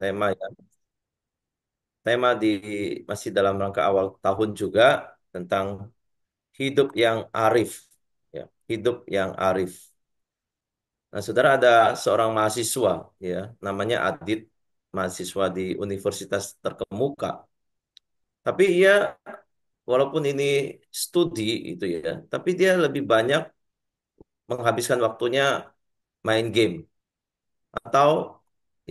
tema ya. Tema di masih dalam rangka awal tahun juga tentang hidup yang arif, ya, hidup yang arif. Nah, saudara ada seorang mahasiswa, ya, namanya Adit, mahasiswa di universitas terkemuka. Tapi ia, walaupun ini studi itu ya, tapi dia lebih banyak menghabiskan waktunya main game atau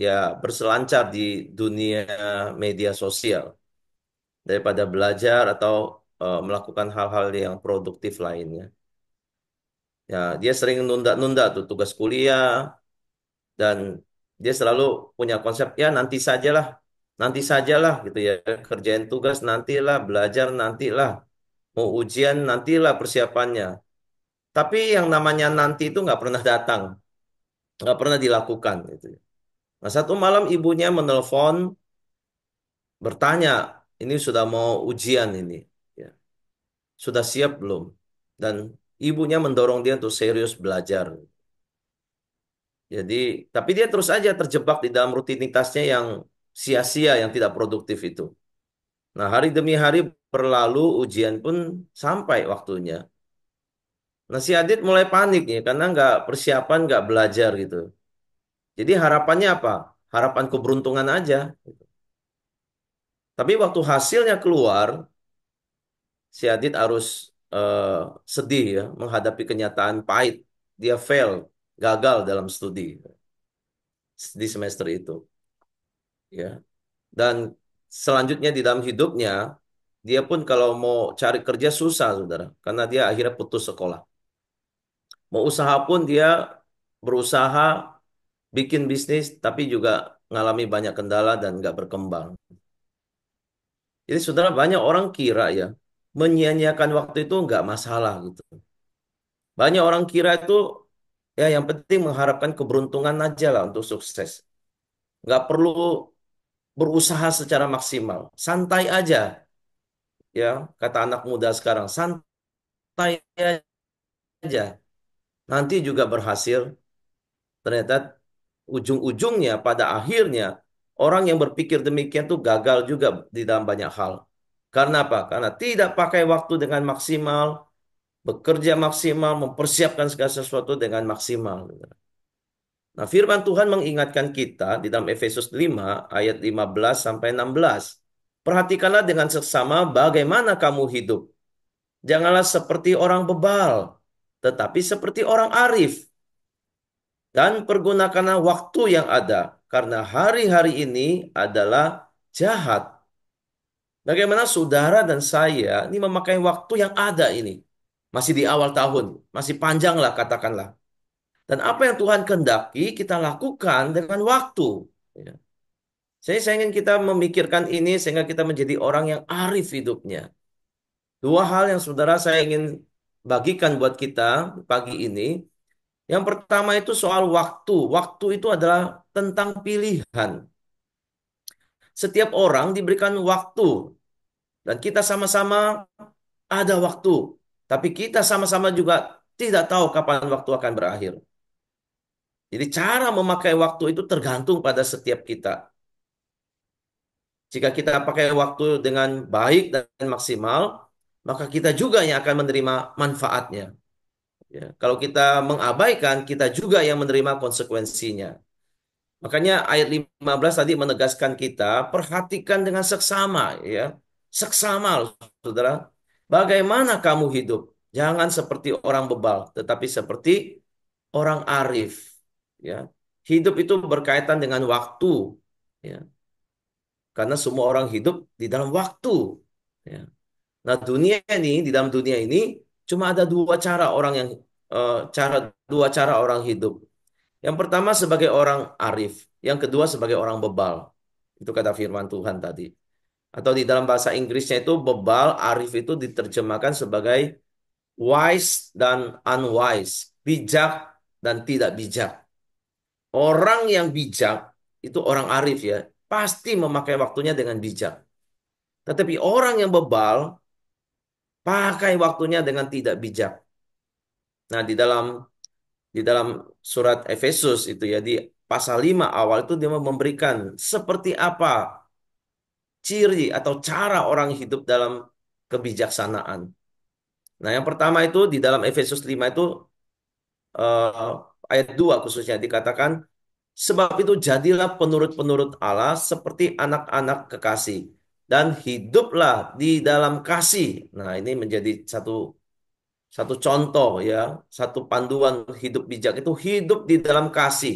ya berselancar di dunia media sosial daripada belajar atau melakukan hal-hal yang produktif lainnya. Ya, dia sering nunda-nunda tuh tugas kuliah dan dia selalu punya konsep ya nanti sajalah gitu ya, kerjain tugas nantilah, belajar nantilah, mau ujian nantilah persiapannya. Tapi yang namanya nanti itu nggak pernah datang, nggak pernah dilakukan gitu ya. Nah, satu malam ibunya menelpon bertanya, ini sudah mau ujian ini, ya. Sudah siap belum? Dan ibunya mendorong dia untuk serius belajar. Jadi, tapi dia terus aja terjebak di dalam rutinitasnya yang sia-sia, yang tidak produktif itu. Nah, hari demi hari berlalu, ujian pun sampai waktunya. Nah, si Adit mulai panik ya, karena nggak persiapan, nggak belajar gitu. Jadi harapannya apa? Harapan keberuntungan aja. Tapi waktu hasilnya keluar, si Adit harus eh, sedih ya, menghadapi kenyataan pahit. Dia fail, gagal dalam studi di semester itu. Ya. Dan selanjutnya di dalam hidupnya, dia pun kalau mau cari kerja susah, saudara. Karena dia akhirnya putus sekolah. Mau usaha pun dia berusaha bikin bisnis, tapi juga ngalami banyak kendala dan nggak berkembang. Jadi saudara banyak orang kira ya, menyia-nyiakan waktu itu nggak masalah gitu. Banyak orang kira itu ya yang penting mengharapkan keberuntungan aja lah untuk sukses. Nggak perlu berusaha secara maksimal. Santai aja ya, kata anak muda sekarang. Santai aja. Nanti juga berhasil. Ternyata ujung-ujungnya pada akhirnya orang yang berpikir demikian tuh gagal juga di dalam banyak hal. Karena apa? Karena tidak pakai waktu dengan maksimal, bekerja maksimal, mempersiapkan segala sesuatu dengan maksimal. Nah, firman Tuhan mengingatkan kita di dalam Efesus 5 ayat 15 sampai 16. Perhatikanlah dengan seksama bagaimana kamu hidup. Janganlah seperti orang bebal, tetapi seperti orang arif. Dan pergunakanlah waktu yang ada, karena hari-hari ini adalah jahat. Bagaimana saudara dan saya ini memakai waktu yang ada ini. Masih di awal tahun, masih panjang lah katakanlah. Dan apa yang Tuhan kehendaki kita lakukan dengan waktu. Ya. Saya ingin kita memikirkan ini sehingga kita menjadi orang yang arif hidupnya. Dua hal yang saudara saya ingin bagikan buat kita pagi ini. Yang pertama itu soal waktu. Waktu itu adalah tentang pilihan. Setiap orang diberikan waktu dan kita sama-sama ada waktu. Tapi kita sama-sama juga tidak tahu kapan waktu akan berakhir. Jadi cara memakai waktu itu tergantung pada setiap kita. Jika kita pakai waktu dengan baik dan maksimal, maka kita juga yang akan menerima manfaatnya. Ya, kalau kita mengabaikan, kita juga yang menerima konsekuensinya. Makanya ayat 15 tadi menegaskan kita, perhatikan dengan seksama, ya. Seksama, saudara. Bagaimana kamu hidup? Jangan seperti orang bebal, tetapi seperti orang arif. Ya. Hidup itu berkaitan dengan waktu. Ya. Karena semua orang hidup di dalam waktu. Ya. Nah, di dalam dunia ini, cuma ada dua cara orang yang dua cara orang hidup. Yang pertama sebagai orang arif, yang kedua sebagai orang bebal. Itu kata firman Tuhan tadi. Atau di dalam bahasa Inggrisnya itu bebal, arif itu diterjemahkan sebagai wise dan unwise, bijak dan tidak bijak. Orang yang bijak itu orang arif ya, pasti memakai waktunya dengan bijak. Tetapi orang yang bebal pakai waktunya dengan tidak bijak. Nah, di dalam surat Efesus itu ya di pasal 5 awal itu dia memberikan seperti apa ciri atau cara orang hidup dalam kebijaksanaan. Nah, yang pertama itu di dalam Efesus 5 itu ayat 2 khususnya dikatakan, sebab itu jadilah penurut-penurut Allah seperti anak-anak kekasih dan hiduplah di dalam kasih. Nah, ini menjadi satu satu contoh ya, satu panduan hidup bijak itu hidup di dalam kasih.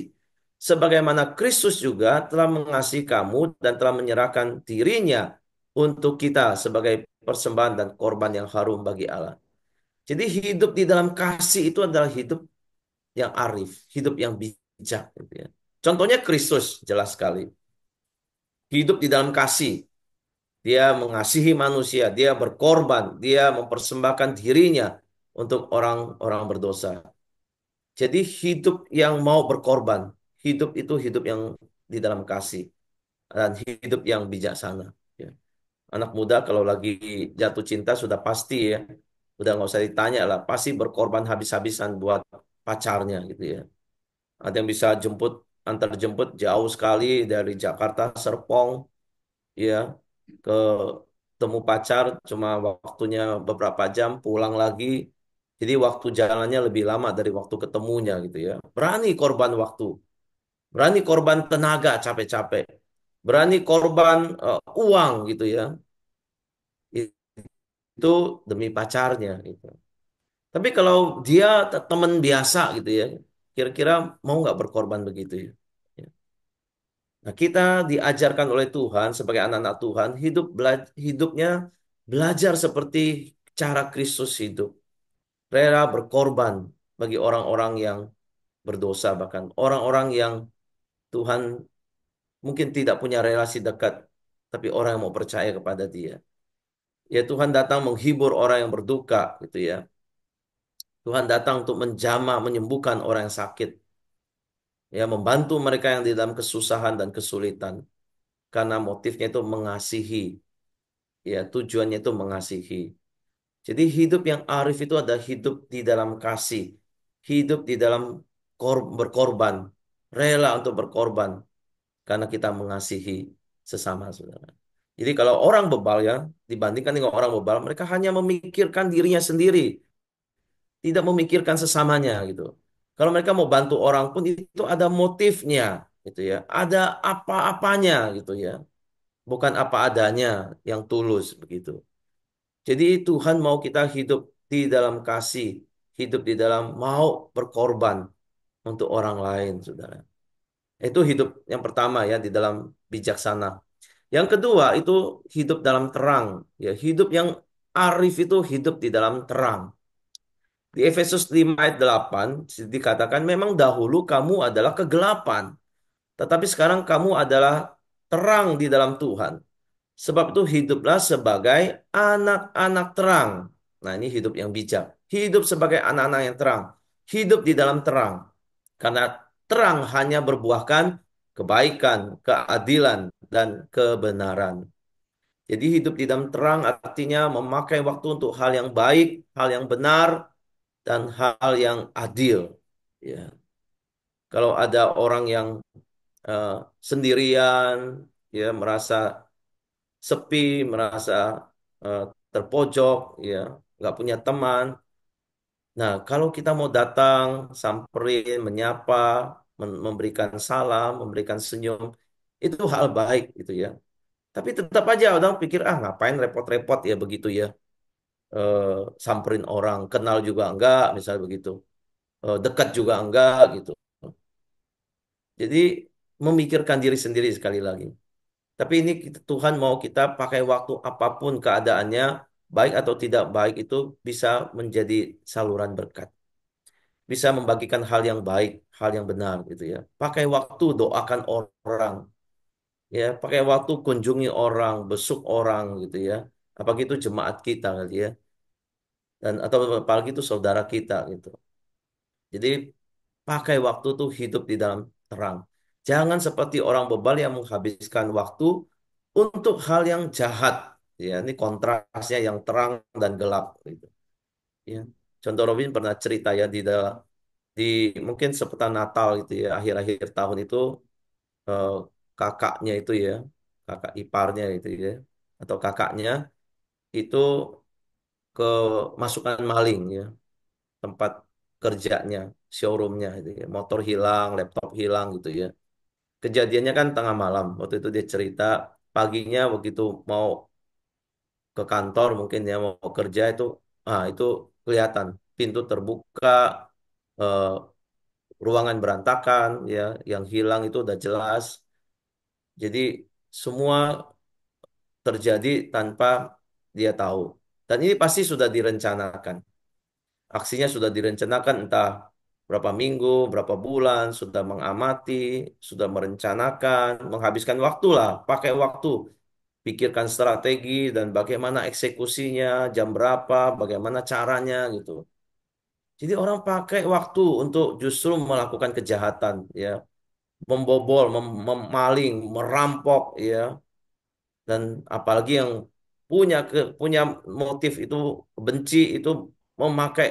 Sebagaimana Kristus juga telah mengasihi kamu dan telah menyerahkan dirinya untuk kita sebagai persembahan dan korban yang harum bagi Allah. Jadi hidup di dalam kasih itu adalah hidup yang arif, hidup yang bijak gitu ya. Contohnya Kristus jelas sekali. Hidup di dalam kasih. Dia mengasihi manusia, dia berkorban, dia mempersembahkan dirinya untuk orang-orang berdosa. Jadi hidup yang mau berkorban, hidup itu hidup yang di dalam kasih dan hidup yang bijaksana. Ya. Anak muda kalau lagi jatuh cinta sudah pasti ya, udah nggak usah ditanya lah, pasti berkorban habis-habisan buat pacarnya gitu ya. Ada yang bisa jemput antar jemput jauh sekali dari Jakarta Serpong ya ke temu pacar cuma waktunya beberapa jam pulang lagi. Jadi waktu jalannya lebih lama dari waktu ketemunya gitu ya. Berani korban waktu, berani korban tenaga capek-capek, berani korban uang gitu ya. Itu demi pacarnya gitu. Tapi kalau dia teman biasa gitu ya, kira-kira mau nggak berkorban begitu ya? Ya. Nah, kita diajarkan oleh Tuhan sebagai anak-anak Tuhan hidupnya belajar seperti cara Kristus hidup, rela berkorban bagi orang-orang yang berdosa bahkan orang-orang yang Tuhan mungkin tidak punya relasi dekat, tapi orang yang mau percaya kepada Dia. Ya Tuhan datang menghibur orang yang berduka gitu ya. Tuhan datang untuk menjamah, menyembuhkan orang yang sakit, ya membantu mereka yang di dalam kesusahan dan kesulitan karena motifnya itu mengasihi. Ya, tujuannya itu mengasihi. Jadi hidup yang arif itu adalah hidup di dalam kasih, hidup di dalam berkorban, rela untuk berkorban karena kita mengasihi sesama saudara. Jadi kalau orang bebal ya, dibandingkan dengan orang bebal, mereka hanya memikirkan dirinya sendiri, tidak memikirkan sesamanya gitu. Kalau mereka mau bantu orang pun itu ada motifnya gitu ya, ada apa-apanya gitu ya, bukan apa adanya yang tulus begitu. Jadi Tuhan mau kita hidup di dalam kasih, hidup di dalam mau berkorban untuk orang lain, saudara. Itu hidup yang pertama ya di dalam bijaksana. Yang kedua itu hidup dalam terang, ya hidup yang arif itu hidup di dalam terang. Di Efesus 5 ayat 8 dikatakan memang dahulu kamu adalah kegelapan, tetapi sekarang kamu adalah terang di dalam Tuhan. Sebab itu hiduplah sebagai anak-anak terang. Nah, ini hidup yang bijak. Hidup sebagai anak-anak yang terang. Hidup di dalam terang. Karena terang hanya berbuahkan kebaikan, keadilan, dan kebenaran. Jadi hidup di dalam terang artinya memakai waktu untuk hal yang baik, hal yang benar, dan hal yang adil. Ya. Kalau ada orang yang eh, sendirian, ya merasa sepi, merasa eh, terpojok, ya, nggak punya teman. Nah, kalau kita mau datang, samperin, menyapa, memberikan salam, memberikan senyum, itu hal baik gitu ya. Tapi tetap aja orang pikir, ah ngapain repot-repot ya begitu ya. Eh, Samperin orang, kenal juga enggak, misalnya begitu. Dekat juga enggak gitu. Jadi memikirkan diri sendiri sekali lagi. Tapi ini Tuhan mau kita pakai waktu apapun keadaannya, baik atau tidak baik itu bisa menjadi saluran berkat. Bisa membagikan hal yang baik, hal yang benar gitu ya. Pakai waktu doakan orang, ya. Pakai waktu kunjungi orang, besuk orang gitu ya. Apalagi itu jemaat kita kali ya. Dan atau apalagi itu saudara kita gitu. Jadi pakai waktu tuh hidup di dalam terang. Jangan seperti orang bebal yang menghabiskan waktu untuk hal yang jahat. Ya, ini kontrasnya yang terang dan gelap gitu. Ya. Contoh Robin pernah cerita ya di dalam di mungkin seputar Natal gitu ya, akhir-akhir tahun itu eh, kakaknya itu ya, kakak iparnya itu ya, atau kakaknya itu ke masukan maling ya, tempat kerjanya, showroomnya itu ya, motor hilang, laptop hilang gitu ya. Kejadiannya kan tengah malam, waktu itu dia cerita paginya begitu mau ke kantor mungkin ya mau kerja itu kelihatan pintu terbuka, eh, ruangan berantakan ya, yang hilang itu udah jelas. Jadi semua terjadi tanpa dia tahu. Dan ini pasti sudah direncanakan. Aksinya sudah direncanakan entah berapa minggu, berapa bulan, sudah mengamati, sudah merencanakan, menghabiskan waktu lah, pakai waktu, pikirkan strategi dan bagaimana eksekusinya, jam berapa, bagaimana caranya gitu. Jadi orang pakai waktu untuk justru melakukan kejahatan, ya, membobol, memaling, merampok, ya, dan apalagi yang punya motif itu benci itu memakai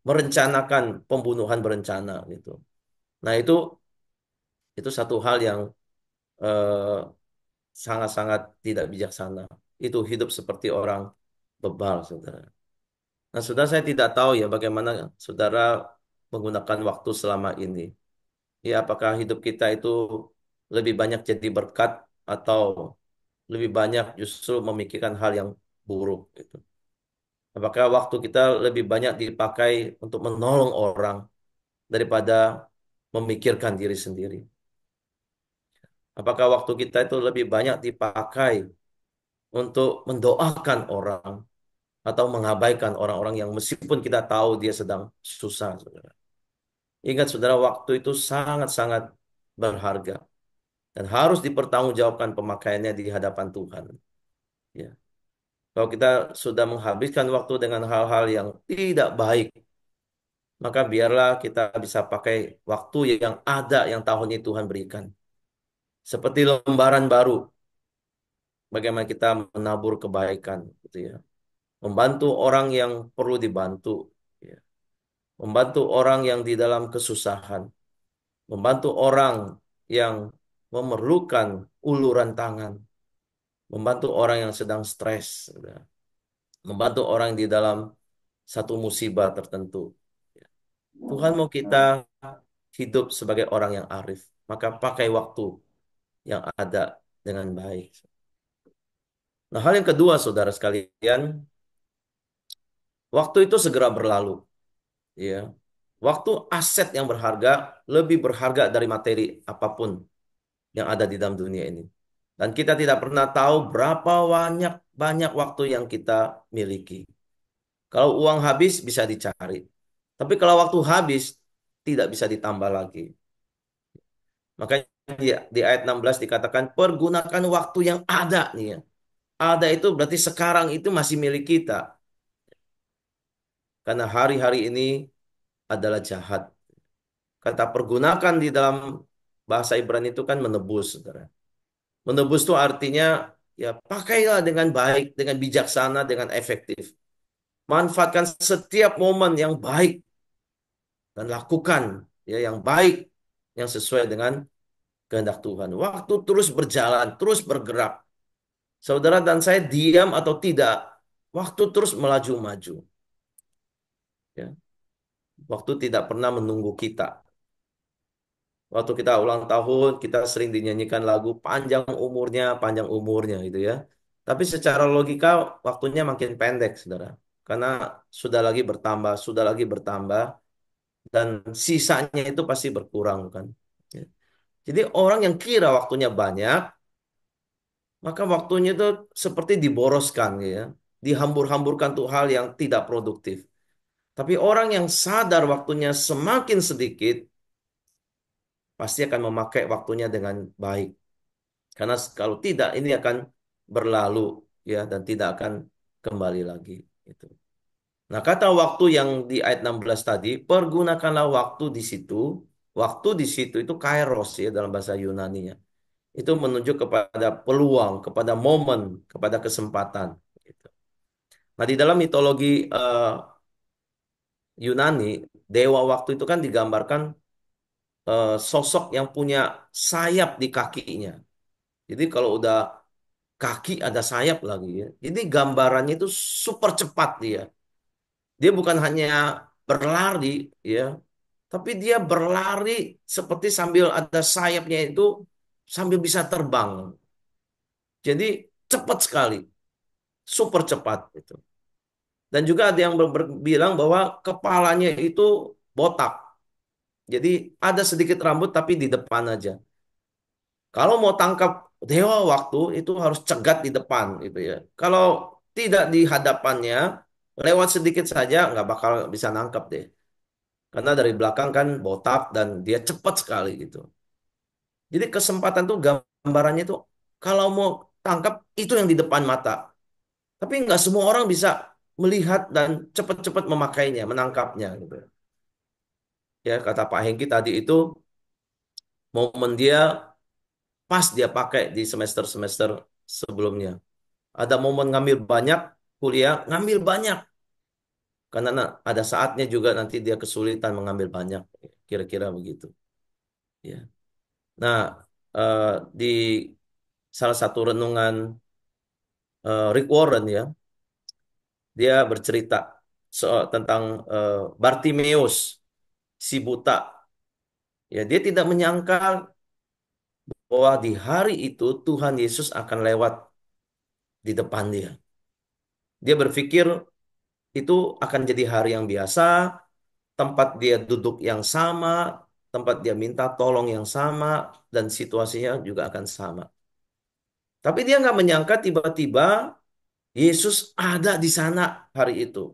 merencanakan pembunuhan berencana gitu. Nah itu satu hal yang eh, sangat-sangat tidak bijaksana. Itu hidup seperti orang bebal, saudara. Nah, saudara saya tidak tahu ya bagaimana saudara menggunakan waktu selama ini. Ya, apakah hidup kita itu lebih banyak jadi berkat atau lebih banyak justru memikirkan hal yang buruk gitu. Apakah waktu kita lebih banyak dipakai untuk menolong orang daripada memikirkan diri sendiri? Apakah waktu kita itu lebih banyak dipakai untuk mendoakan orang atau mengabaikan orang-orang yang meskipun kita tahu dia sedang susah, saudara. Ingat, saudara, waktu itu sangat-sangat berharga dan harus dipertanggungjawabkan pemakaiannya di hadapan Tuhan. Ya. Kalau kita sudah menghabiskan waktu dengan hal-hal yang tidak baik, maka biarlah kita bisa pakai waktu yang ada yang tahun ini Tuhan berikan. Seperti lembaran baru, bagaimana kita menabur kebaikan, gitu ya. Membantu orang yang perlu dibantu, ya. Membantu orang yang di dalam kesusahan, membantu orang yang memerlukan uluran tangan, membantu orang yang sedang stres, ya. Membantu orang di dalam satu musibah tertentu. Ya. Tuhan mau kita hidup sebagai orang yang arif, maka pakai waktu yang ada dengan baik. Nah, hal yang kedua, saudara sekalian, waktu itu segera berlalu. Ya, waktu aset yang berharga, lebih berharga dari materi apapun yang ada di dalam dunia ini. Dan kita tidak pernah tahu berapa banyak banyak waktu yang kita miliki. Kalau uang habis bisa dicari. Tapi kalau waktu habis tidak bisa ditambah lagi. Makanya di ayat 16 dikatakan pergunakan waktu yang ada nih ya. Ada itu berarti sekarang itu masih milik kita. Karena hari-hari ini adalah jahat. Kata pergunakan di dalam bahasa Ibrani itu kan menebus, saudara. Menebus itu artinya ya pakailah dengan baik, dengan bijaksana, dengan efektif. Manfaatkan setiap momen yang baik dan lakukan ya yang baik yang sesuai dengan kehendak Tuhan. Waktu terus berjalan, terus bergerak. Saudara dan saya diam atau tidak, waktu terus melaju-maju. Ya. Waktu tidak pernah menunggu kita. Waktu kita ulang tahun, kita sering dinyanyikan lagu panjang umurnya gitu ya. Tapi secara logika waktunya makin pendek, saudara. Karena sudah lagi bertambah, dan sisanya itu pasti berkurang kan. Ya. Jadi orang yang kira waktunya banyak, maka waktunya itu seperti diboroskan ya. Dihambur-hamburkan untuk hal yang tidak produktif. Tapi orang yang sadar waktunya semakin sedikit, pasti akan memakai waktunya dengan baik. Karena kalau tidak, ini akan berlalu ya dan tidak akan kembali lagi. Gitu. Nah, kata waktu yang di ayat 16 tadi, pergunakanlah waktu di situ. Waktu di situ itu kairos ya dalam bahasa Yunani-nya. Itu menunjuk kepada peluang, kepada momen, kepada kesempatan. Gitu. Nah, di dalam mitologi Yunani, Dewa waktu itu kan digambarkan sosok yang punya sayap di kakinya. Jadi kalau udah kaki ada sayap lagi ya. Jadi gambarannya itu super cepat dia. Dia bukan hanya berlari ya, tapi dia berlari seperti sambil ada sayapnya itu sambil bisa terbang. Jadi cepat sekali, super cepat itu. Dan juga ada yang bilang bahwa kepalanya itu botak. Jadi ada sedikit rambut tapi di depan aja. Kalau mau tangkap dewa waktu itu harus cegat di depan gitu ya. Kalau tidak di hadapannya, lewat sedikit saja nggak bakal bisa nangkep deh. Karena dari belakang kan botak dan dia cepat sekali gitu. Jadi kesempatan tuh gambarannya tuh kalau mau tangkap itu yang di depan mata. Tapi nggak semua orang bisa melihat dan cepat-cepat memakainya, menangkapnya gitu. Ya kata Pak Hengki tadi itu momen dia pas dia pakai di semester-semester sebelumnya. Ada momen ngambil banyak kuliah, ngambil banyak. Karena ada saatnya juga nanti dia kesulitan mengambil banyak. Kira-kira begitu. Ya. Nah, eh, di salah satu renungan Rick Warren ya, dia bercerita tentang Bartimeus, si buta. Ya, dia tidak menyangka bahwa di hari itu Tuhan Yesus akan lewat di depan dia. Dia berpikir itu akan jadi hari yang biasa, tempat dia duduk yang sama, tempat dia minta tolong yang sama, dan situasinya juga akan sama. Tapi dia nggak menyangka tiba-tiba Yesus ada di sana hari itu.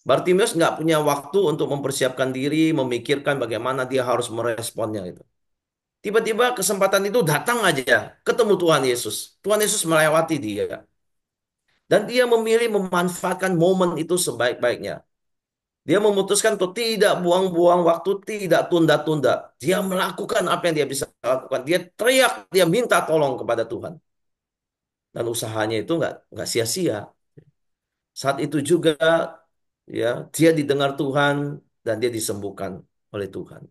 Bartimeus nggak punya waktu untuk mempersiapkan diri, memikirkan bagaimana dia harus meresponnya itu. Tiba-tiba kesempatan itu datang aja, ketemu Tuhan Yesus. Tuhan Yesus melewati dia. Dan dia memilih memanfaatkan momen itu sebaik-baiknya. Dia memutuskan untuk tidak buang-buang waktu, tidak tunda-tunda. Dia melakukan apa yang dia bisa lakukan. Dia teriak, dia minta tolong kepada Tuhan. Dan usahanya itu nggak sia-sia. Saat itu juga ya dia didengar Tuhan dan dia disembuhkan oleh Tuhan.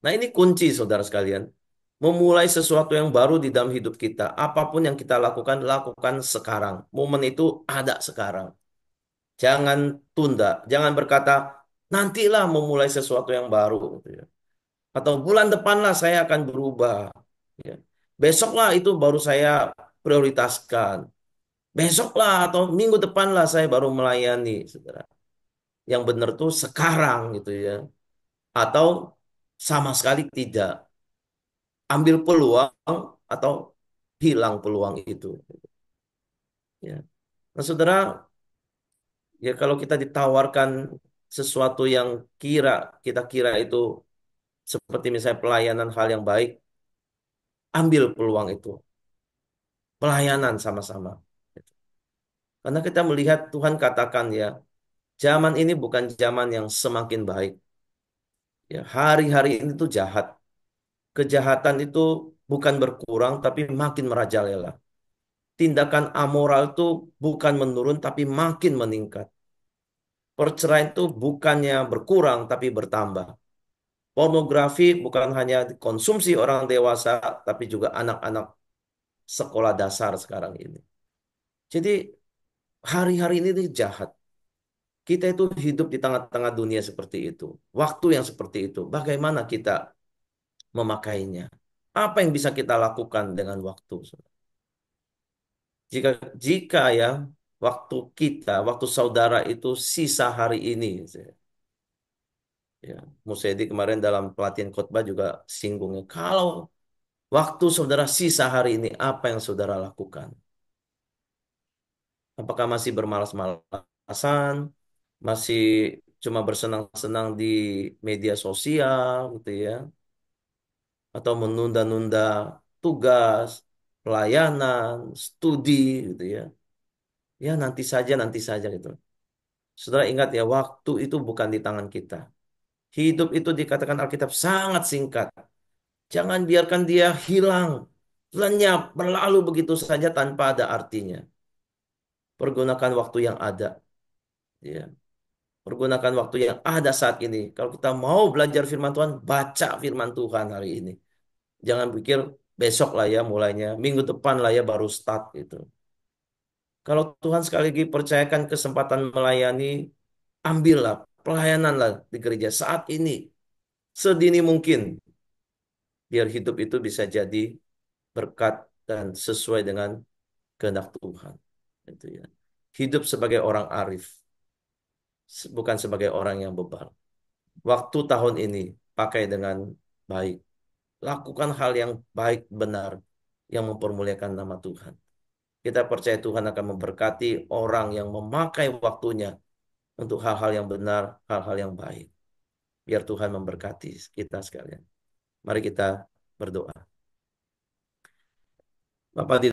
Nah ini kunci saudara sekalian. Memulai sesuatu yang baru di dalam hidup kita. Apapun yang kita lakukan, lakukan sekarang. Momen itu ada sekarang. Jangan tunda. Jangan berkata, nantilah memulai sesuatu yang baru. Gitu ya. Atau bulan depanlah saya akan berubah. Ya. Besoklah itu baru saya prioritaskan. Besoklah atau minggu depanlah saya baru melayani. Saudara. Yang benar tuh sekarang gitu ya. Atau sama sekali tidak. Ambil peluang atau hilang peluang itu. Ya. Nah, saudara, ya kalau kita ditawarkan sesuatu yang kita kira itu seperti misalnya pelayanan hal yang baik, ambil peluang itu. Pelayanan sama-sama. Karena kita melihat Tuhan katakan ya, zaman ini bukan zaman yang semakin baik. Ya, hari-hari ini tuh jahat. Kejahatan itu bukan berkurang tapi makin merajalela. Tindakan amoral itu bukan menurun tapi makin meningkat. Perceraian itu bukannya berkurang tapi bertambah. Pornografi bukan hanya dikonsumsi orang dewasa tapi juga anak-anak sekolah dasar sekarang ini. Jadi hari-hari ini tuh jahat. Kita itu hidup di tengah-tengah dunia seperti itu. Waktu yang seperti itu. Bagaimana kita memakainya? Apa yang bisa kita lakukan dengan waktu? Jika jika ya waktu saudara itu sisa hari ini, ya, Musedi kemarin dalam pelatihan khotbah juga singgungnya. Kalau waktu saudara sisa hari ini, apa yang saudara lakukan? Apakah masih bermalas-malasan, masih cuma bersenang-senang di media sosial, gitu ya, atau menunda-nunda tugas, pelayanan, studi, gitu ya? Ya nanti saja gitu. Saudara ingat ya, waktu itu bukan di tangan kita. Hidup itu dikatakan Alkitab sangat singkat. Jangan biarkan dia hilang, lenyap, berlalu begitu saja tanpa ada artinya. Pergunakan waktu yang ada. Ya. Pergunakan waktu yang ada saat ini. Kalau kita mau belajar firman Tuhan, baca firman Tuhan hari ini. Jangan pikir besok lah ya mulainya, minggu depan lah ya baru start gitu. Kalau Tuhan sekali lagi percayakan kesempatan melayani, ambillah pelayananlah di gereja saat ini, sedini mungkin, biar hidup itu bisa jadi berkat dan sesuai dengan kehendak Tuhan. Itu ya. Hidup sebagai orang arif, bukan sebagai orang yang bebal. Waktu tahun ini pakai dengan baik. Lakukan hal yang baik benar yang mempermuliakan nama Tuhan. Kita percaya Tuhan akan memberkati orang yang memakai waktunya untuk hal-hal yang benar, hal-hal yang baik. Biar Tuhan memberkati kita sekalian. Mari kita berdoa. Bapak di